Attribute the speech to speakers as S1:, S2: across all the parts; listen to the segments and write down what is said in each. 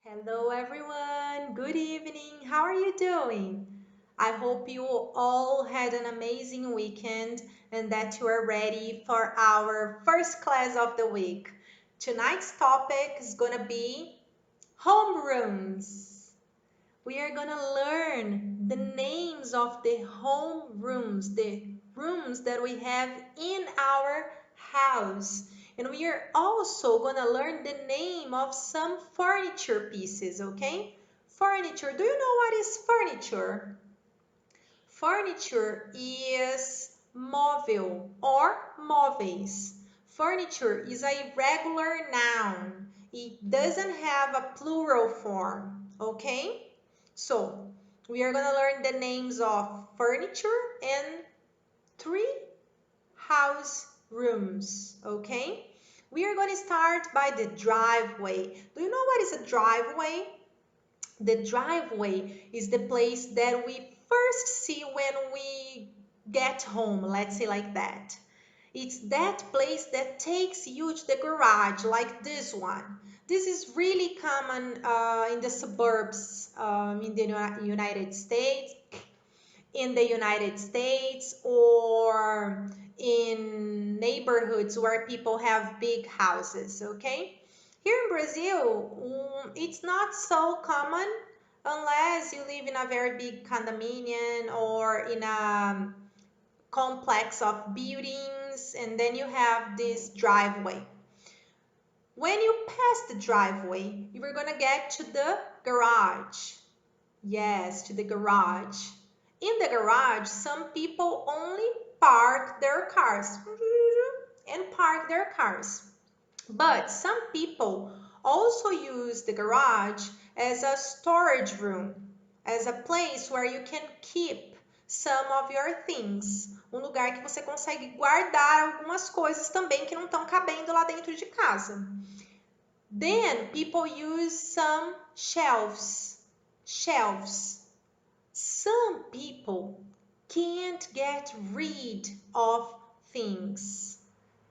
S1: Hello everyone, good evening. How are you doing? I hope you all had an amazing weekend and that you are ready for our first class of the week. Tonight's topic is going to be homerooms. We are going to learn the names of the homerooms, the rooms that we have in our house. And we are also going to learn the name of some furniture pieces, okay? Furniture. Do you know what is furniture? Furniture is móvel or móveis. Furniture is a regular noun. It doesn't have a plural form, okay? So, we are going to learn the names of furniture and three house rooms, okay? We are going to start by the driveway. Do you know what is a driveway? The driveway is the place that we first see when we get home, let's say like that. It's that place that takes you to the garage, like this one. This is really common in the suburbs in the United States, or in neighborhoods where people have big houses, okay? Here in Brazil, it's not so common unless you live in a very big condominium or in a complex of buildings, and then you have this driveway. When you pass the driveway, you are gonna get to the garage. Yes, to the garage. In the garage, some people only park their cars and park their cars. But some people also use the garage as a storage room, as a place where you can keep some of your things. Um lugar que você consegue guardar algumas coisas também que não estão cabendo lá dentro de casa. Then people use some shelves. Shelves. Some people can't get rid of things,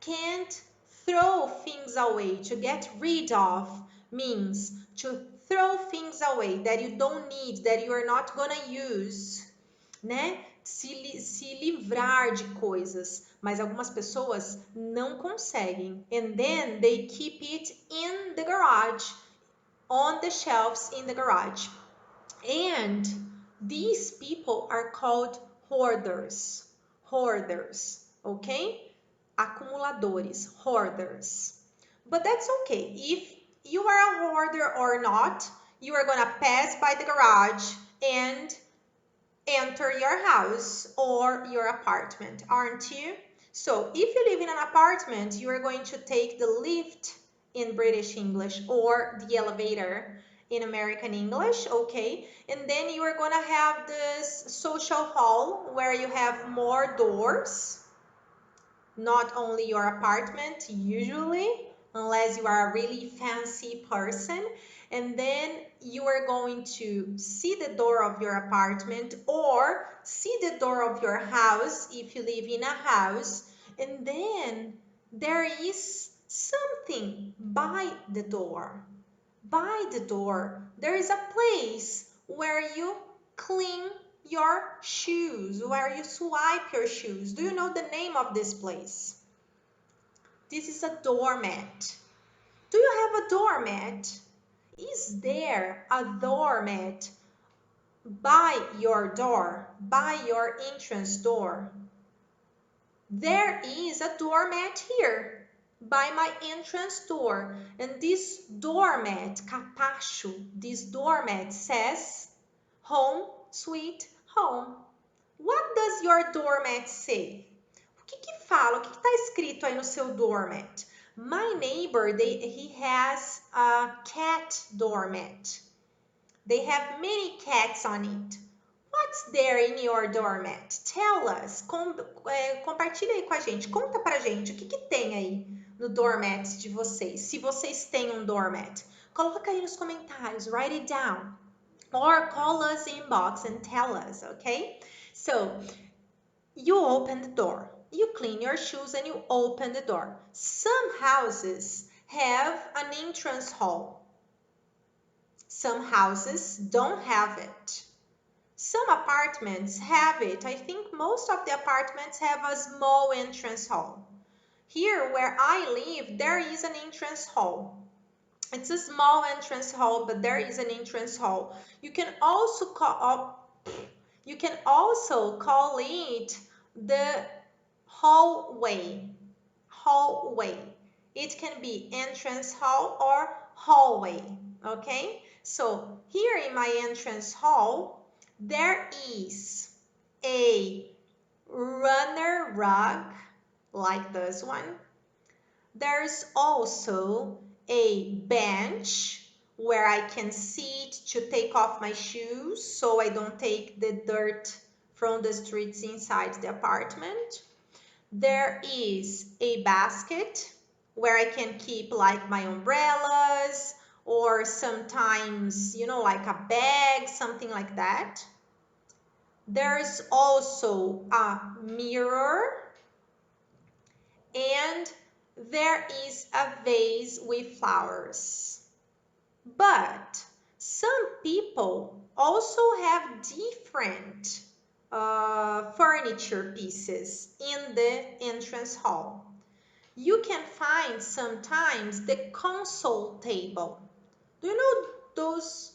S1: can't throw things away. To get rid of means to throw things away that you don't need, that you are not gonna use, né? Se livrar de coisas, mas algumas pessoas não conseguem. And then they keep it in the garage, on the shelves in the garage. And these people are called hoarders. Hoarders, okay? Acumuladores, hoarders. But that's okay. If you are a hoarder or not, you are gonna pass by the garage and enter your house or your apartment, aren't you? So if you live in an apartment, you are going to take the lift in British English or the elevator in American English, okay? And then you are gonna have this social hall where you have more doors, not only your apartment usually, unless you are a really fancy person. And then you are going to see the door of your apartment or see the door of your house if you live in a house. And then there is something by the door. By the door, there is a place where you clean your shoes, where you swipe your shoes. Do you know the name of this place? This is a doormat. Do you have a doormat? Is there a doormat by your door, by your entrance door? There is a doormat here by my entrance door. And this doormat, capacho, this doormat says, home, sweet home. What does your doormat say? O que que fala? O que está escrito aí no seu doormat? My neighbor, he has a cat doormat. They have many cats on it. What's there in your doormat? Tell us. Compartilha aí com a gente. Conta pra gente o que que tem aí no doormat de vocês. Se vocês têm um doormat. Coloca aí nos comentários. Write it down. Or call us inbox and tell us, okay? So, you open the door. You clean your shoes and you open the door. Some houses have an entrance hall. Some houses don't have it. Some apartments have it. I think most of the apartments have a small entrance hall. Here where I live, there is an entrance hall. It's a small entrance hall, but there is an entrance hall. You can also call it the hallway. Hallway. It can be entrance hall or hallway. Okay? So here in my entrance hall, there is a runner rug like this one. There's also a bench where I can sit to take off my shoes so I don't take the dirt from the streets inside the apartment. There is a basket where I can keep like my umbrellas or sometimes, like a bag, something like that. There's also a mirror and there is a vase with flowers. But some people also have different furniture pieces in the entrance hall. You can find sometimes the console table. Do you know those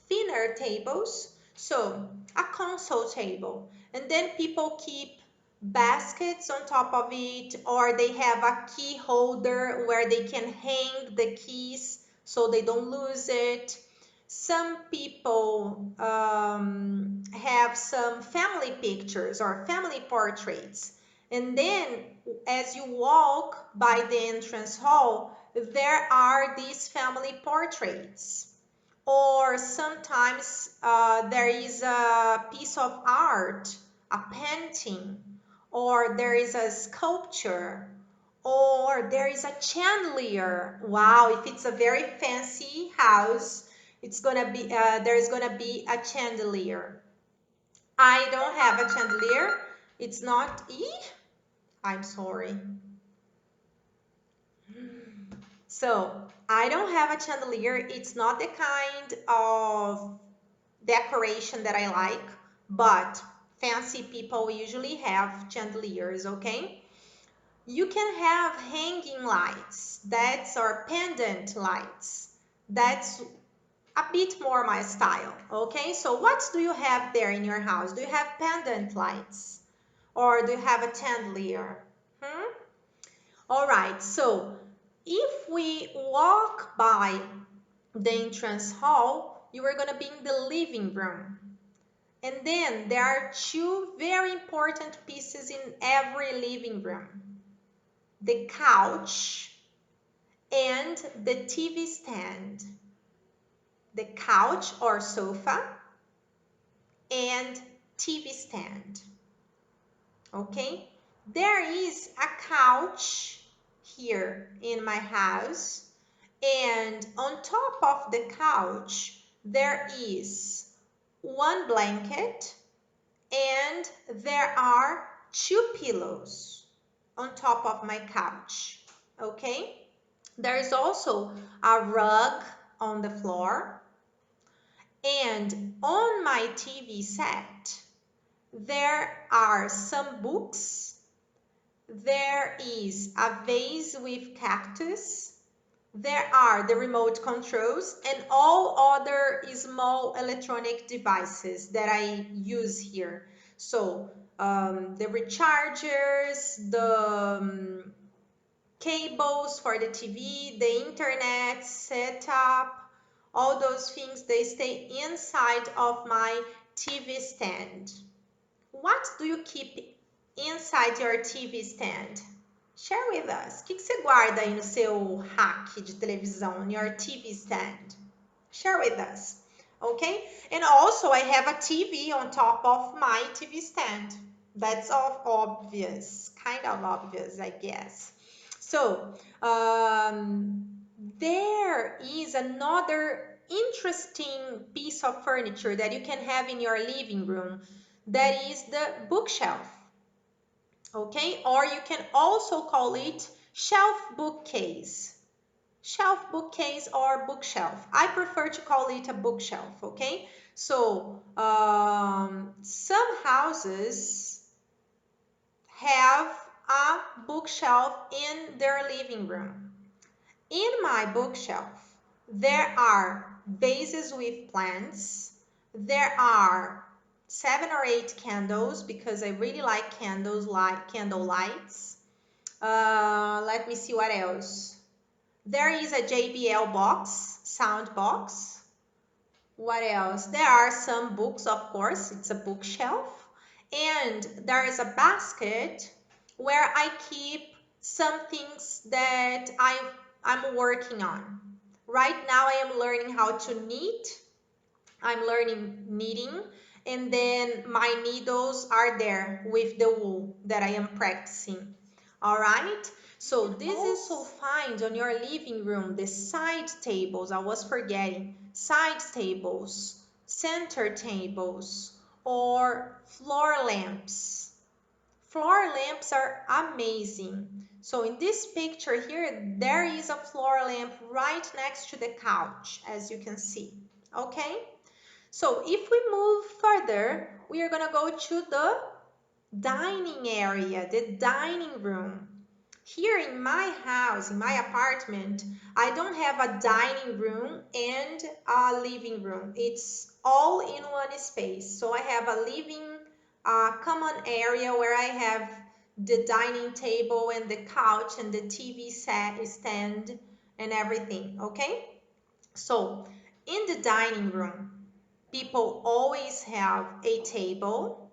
S1: thinner tables? So a console table, and then people keep baskets on top of it, or they have a key holder where they can hang the keys so they don't lose it. Some people have some family pictures or family portraits, and then as you walk by the entrance hall, there are these family portraits. Or sometimes there is a piece of art, a painting, or there is a sculpture, or there is a chandelier. Wow, if it's a very fancy house, it's gonna be there's gonna be a chandelier. I don't have a chandelier. It's not. I'm sorry. So I don't have a chandelier. It's not the kind of decoration that I like, but fancy people usually have chandeliers, okay? You can have hanging lights. That's or pendant lights. That's a bit more my style, okay? So what do you have there in your house? Do you have pendant lights? Or do you have a chandelier? Hmm? All right, so if we walk by the entrance hall, you are going to be in the living room. And then there are two very important pieces in every living room: the couch and the TV stand. The couch or sofa and TV stand. Okay? There is a couch here in my house, and on top of the couch there is one blanket and there are two pillows on top of my couch. Okay? There is also a rug on the floor, and on my TV set there are some books. There is a vase with cactus. There are the remote controls and all other small electronic devices that I use here. So the rechargers, the cables for the TV, the internet setup, all those things, they stay inside of my TV stand. What do you keep inside your TV stand? Share with us. O que você guarda aí no seu rack de televisão, on your TV stand? Share with us, okay? And also, I have a TV on top of my TV stand. That's obvious, kind of obvious, I guess. So, there is another interesting piece of furniture that you can have in your living room. That is the bookshelf. Okay, or you can also call it shelf bookcase. shelf, bookcase, or bookshelf. I prefer to call it a bookshelf, okay? So some houses have a bookshelf in their living room. In my bookshelf, there are vases with plants. There are 7 or 8 candles because I really like candles, like candle lights. Let me see what else. There is a JBL box, sound box. What else? There are some books, of course, it's a bookshelf. And there is a basket where I keep some things that I'm working on. Right now I am learning how to knit. I'm learning knitting, and then my needles are there with the wool that I am practicing. All right, so this is also find on your living room the side tables. I was forgetting side tables, center tables, or floor lamps. Floor lamps are amazing. So in this picture here, there is a floor lamp right next to the couch, as you can see. Okay, so if we move further, we are gonna go to the dining area, the dining room. Here in my house, in my apartment, I don't have a dining room and a living room. It's all in one space. So I have a living common area where I have the dining table and the couch and the TV set stand and everything, okay? So in the dining room, people always have a table.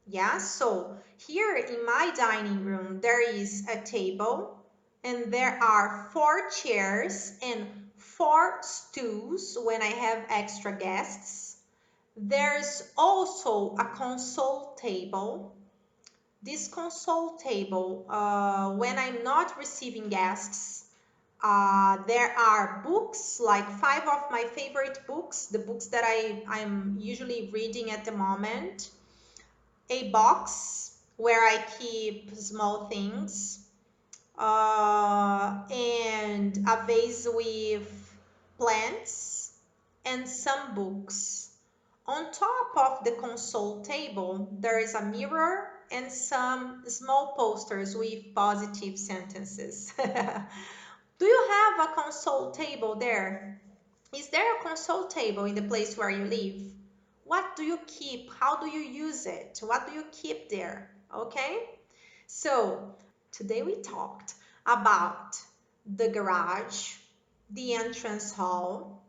S1: Yeah, so here in my dining room, there is a table and there are 4 chairs and 4 stools when I have extra guests. There's also a console table. This console table, when I'm not receiving guests, there are books, like 5 of my favorite books, the books that I'm usually reading at the moment. A box where I keep small things, and a vase with plants and some books. On top of the console table, there is a mirror and some small posters with positive sentences. Do you have a console table there? Is there a console table in the place where you live? What do you keep? How do you use it? What do you keep there? Okay? So, today we talked about the garage, the entrance hall,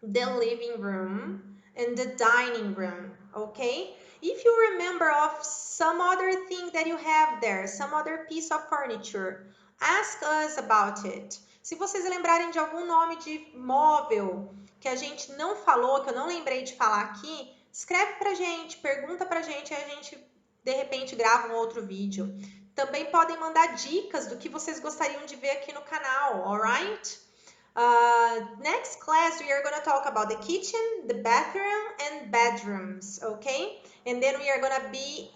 S1: the living room, and the dining room. Okay? If you remember of some other thing that you have there, some other piece of furniture, ask us about it. Se vocês lembrarem de algum nome de móvel que a gente não falou, que eu não lembrei de falar aqui, escreve pra gente, pergunta pra gente e a gente de repente grava um outro vídeo. Também podem mandar dicas do que vocês gostariam de ver aqui no canal, alright? Next class, we are going to talk about the kitchen, the bathroom, and bedrooms, okay? And then we are going to be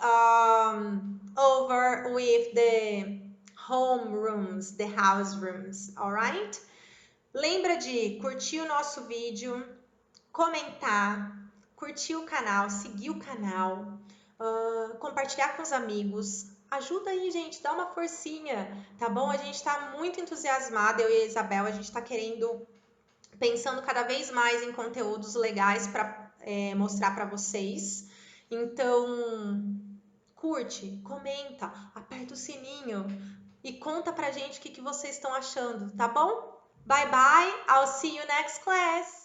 S1: over with the home rooms, the house rooms, alright? Lembra de curtir o nosso vídeo, comentar, curtir o canal, seguir o canal, compartilhar com os amigos. Ajuda aí, gente, dá uma forcinha, tá bom? A gente tá muito entusiasmada, eu e a Isabel, a gente tá pensando cada vez mais em conteúdos legais para mostrar para vocês. Então, curte, comenta, aperta o sininho e conta pra gente o que vocês estão achando, tá bom? Bye bye, I'll see you next class!